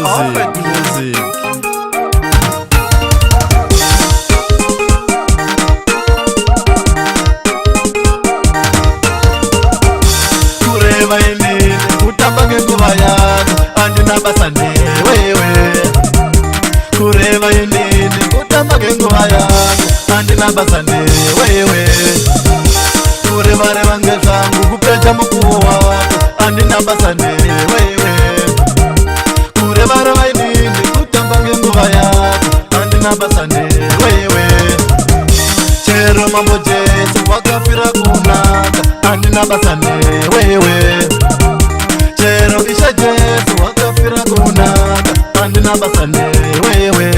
music. Kureva inini kutamba ngenguva yako andina basa newewe. Kureva inini kutamba ngenguva yako andina basa newewe. Kureva reva ngezvangu kupeja mukuwo wako andina basa newewe. Kureva reva inini kutamba ngenguva yako andina basa newewe. Chero mambo Jesu wakafira kunaka andina basa newewe. Chero isha Jesu wakafira kunaka andina basa newewe.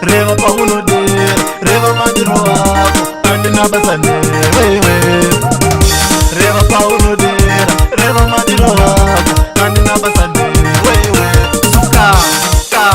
Reva paunodira reva madiro wako andina basa newewe. Reva paunodira reva madiro wako andina basa newewe. Suka ka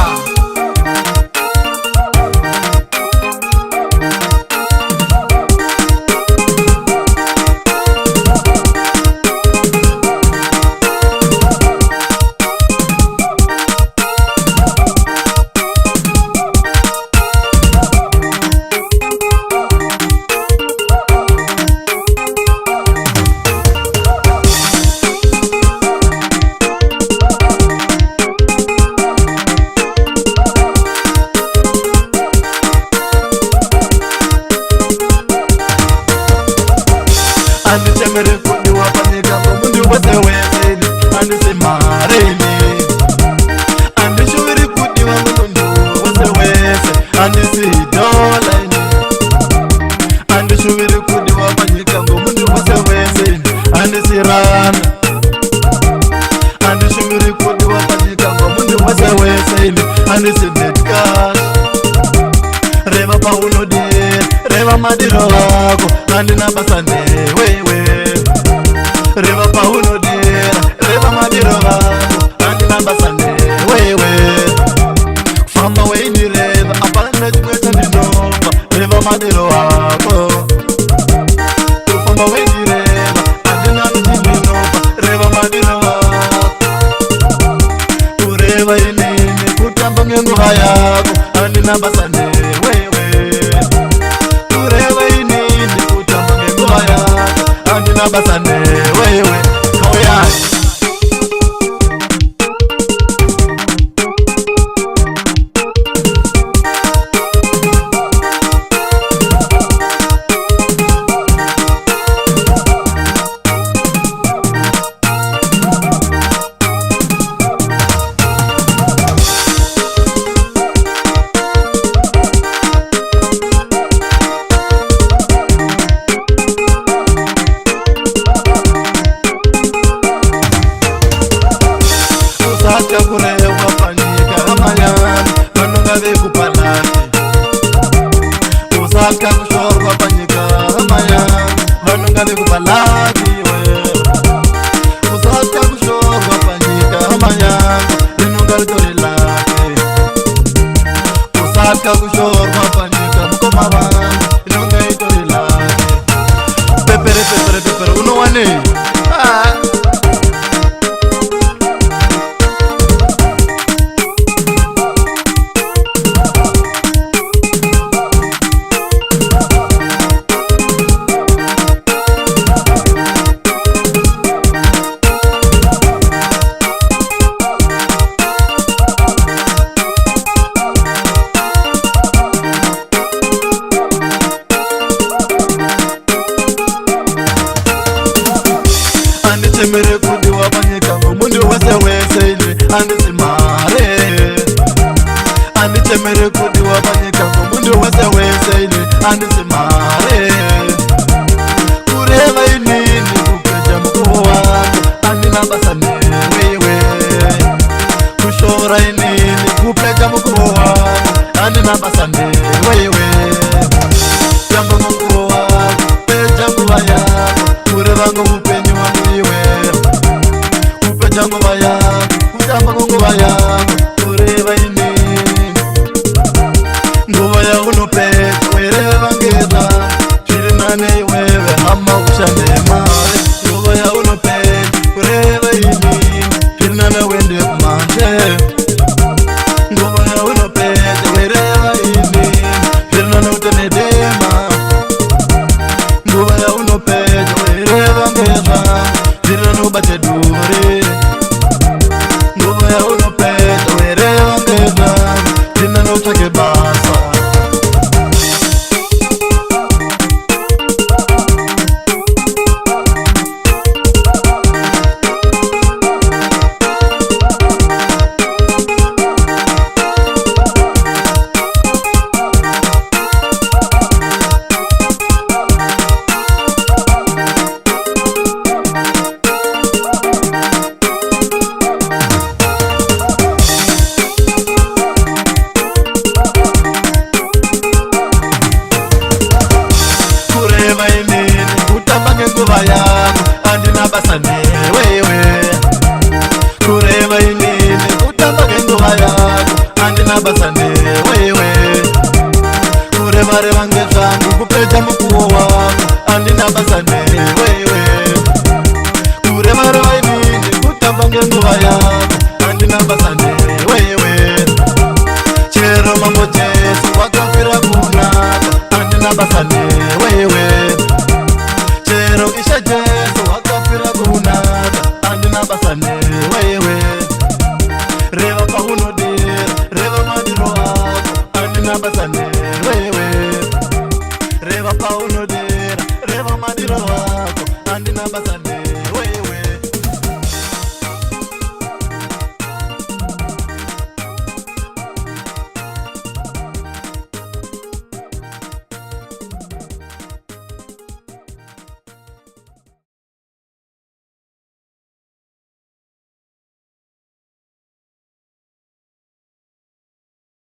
Anditemere fundi wapanyika mundi wese weseni andisimareni. Andishuviri kuti wamundu wese wese andisidolaini. Andishuviri kuti wapanyika mundi wese weseni andisirana. Andishuviri kuti wapanyika mundi wese weseni andisidetkash. Reva paunodira reva madiro wako andina basa newewe. Reva paunodira reva madiro wako andina basa newewe. Famba weini reva apana chimweta ndinova reva madiro wako. Famba weini reva andina ndinova reva madiro wako. Kureva inini kutamba ngenguva yako andina basa newewe. Kureva inini kutamba ngenguva yako andina basa newewe. Kauyani usatya kureva panyika amayani vanonga vekupalani. Usatya kushorwa panyika amayani vanonga vekupalani we. Usatya kushorwa panyika amayani rinonga ritori lake. Usatya kushorwa panyika mukoma vangu rinonga ritori lake. Pepere pepere pepere unowane Anditemere kuti wapanyika mundi wese wese ini andisimare. Anditemere kuti wapanyika mundi wese wese ini andisimare. Kureva inini kupeja mukuwo wako andina basa newewe. Kushora inini kupeja mukuwo wako andina basa newewe. Jamba mukuwo wako peja nguva yako kureva ngupenyu wangu iwe. Kupeja nguva yako kujamba nguva yako kureva inini. Nguva ya unopeja wereva ngeza chiri nane iwewe hama kushande mare. Nguva ya unopeja kureva inini chiri nane wende kumanje. kuri nguva yaunopedza wereva ngedza tina notsvake basa kutamba ngenguva yangu andina basa newewe kureva inini kutamba ngenguva yangu andina basa newewe kurevareva ngezvangu kupedza mukuwo wangu andina basa newewe kurevareva inini kutamba ngenguva yangu andina basa